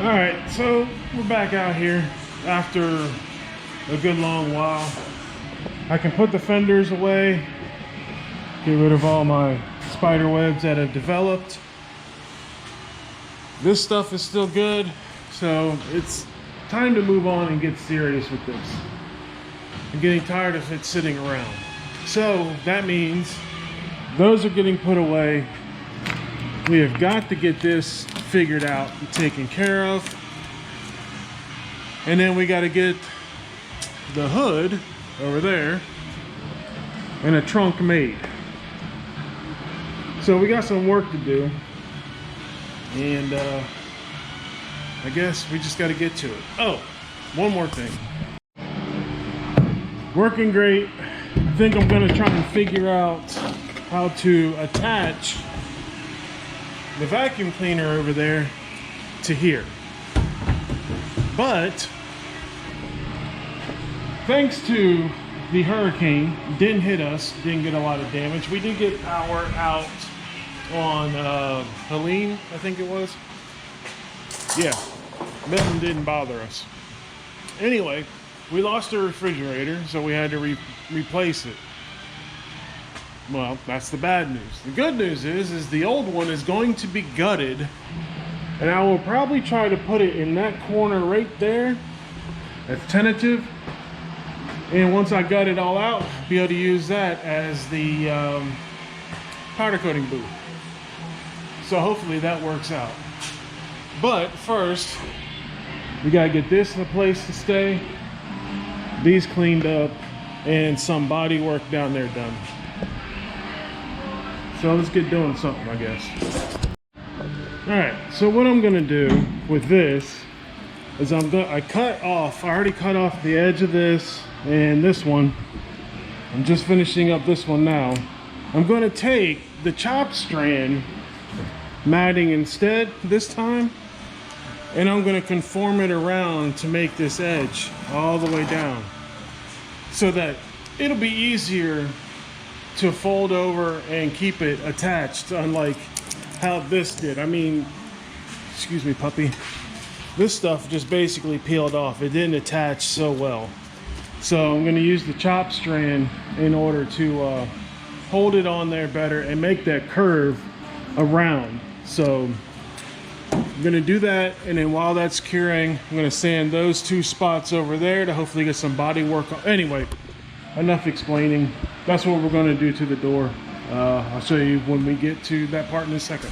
All right, so we're back out here after a good long while. I can put the fenders away, get rid of all my spider webs that have developed. This stuff is still good, so it's time to move on and get serious with this. I'm getting tired of it sitting around. So that means those are getting put away. We have got to get this figured out and taken care of. And then we got to get the hood over there and a trunk made. So we got some work to do. And I guess we just got to get to it. Oh, one more thing. Working great. I think I'm going to try and figure out how to attach the vacuum cleaner over there to here. But thanks to the hurricane, didn't hit us, didn't get a lot of damage. We did get power out on Helene, I think it was. Yeah, Milton didn't bother us. Anyway, we lost the refrigerator, so we had to replace it. Well, that's the bad news. The good news is the old one is going to be gutted, and I will probably try to put it in that corner right there. That's tentative. And once I gut it all out, be able to use that as the powder coating booth. So hopefully that works out. But first, we gotta get this in a place to stay, these cleaned up, and some body work down there done. So let's get doing something, I guess. All right, so what I'm gonna do with this is I already cut off the edge of this and this one. I'm just finishing up this one now. I'm gonna take the chop strand matting instead this time, and I'm gonna conform it around to make this edge all the way down so that it'll be easier to fold over and keep it attached, unlike how this did. I mean, excuse me, puppy. This stuff just basically peeled off. It didn't attach so well. So I'm gonna use the chop strand in order to hold it on there better and make that curve around. So I'm gonna do that, and then while that's curing, I'm gonna sand those two spots over there to hopefully get some body work on. Anyway, enough explaining. That's what we're gonna do to the door. I'll show you when we get to that part in a second.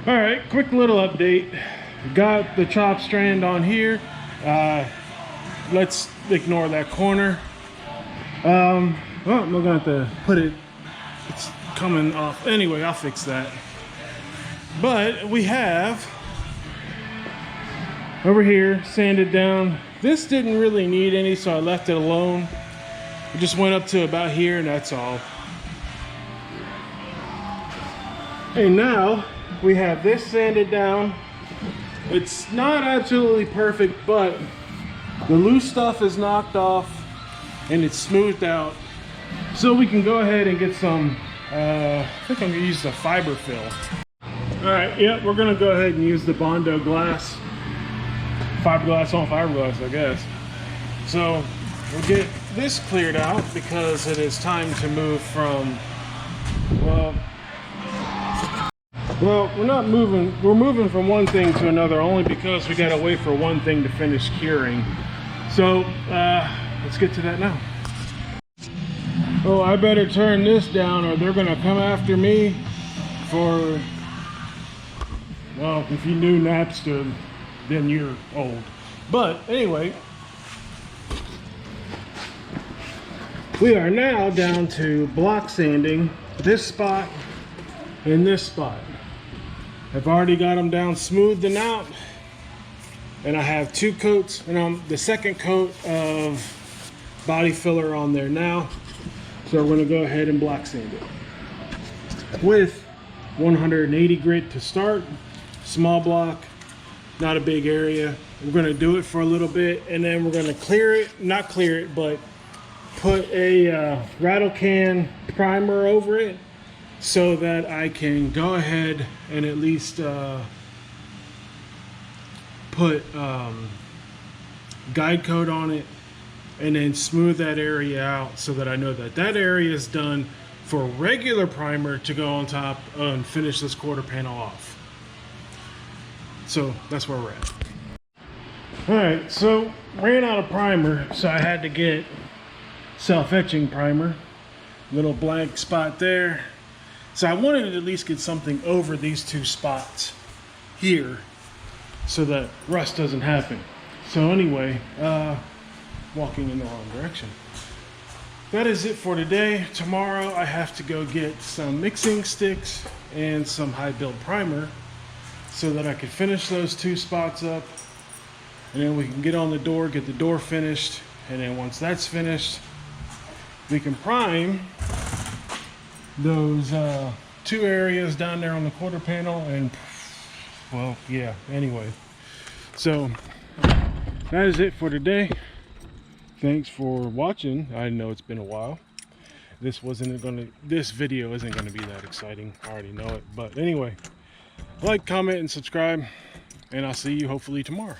All right, quick little update. Got the chop strand on here. Let's ignore that corner. Well, I'm gonna have to put it, it's coming off. Anyway, I'll fix that. But we have over here sanded down. This didn't really need any, so I left it alone. It just went up to about here, and that's all. And now we have this sanded down. It's not absolutely perfect, but the loose stuff is knocked off and it's smoothed out. So we can go ahead and get some, I think I'm gonna use the fiber fill. All right, yeah, we're gonna go ahead and use the Bondo glass. Fiberglass on fiberglass, I guess. So we'll get this cleared out because it is time to move from, well, we're not moving, we're moving from one thing to another only because we gotta wait for one thing to finish curing. So let's get to that now. Oh, I better turn this down or they're gonna come after me for, well, if you knew Napster, then you're old. But anyway, we are now down to block sanding this spot and this spot. I've already got them down smoothed and out, and I have two coats, and I'm the second coat of body filler on there now. So we're gonna go ahead and block sand it with 180 grit to start, small block, not a big area. We're gonna do it for a little bit, and then we're gonna clear it, not clear it, but put a rattle can primer over it so that I can go ahead and at least put guide coat on it and then smooth that area out so that I know that that area is done for regular primer to go on top and finish this quarter panel off. So that's where we're at. All right, so ran out of primer, so I had to get self-etching primer. Little blank spot there. So I wanted to at least get something over these two spots here so that rust doesn't happen. So anyway, walking in the wrong direction. That is it for today. Tomorrow I have to go get some mixing sticks and some high build primer so that I can finish those two spots up, and then we can get on the door, get the door finished, and then once that's finished, we can prime those two areas down there on the quarter panel. And well, yeah, anyway, so that is it for today. Thanks for watching. I know it's been a while. This video isn't gonna be that exciting, I already know it, but anyway, like, comment, and subscribe, and I'll see you hopefully tomorrow.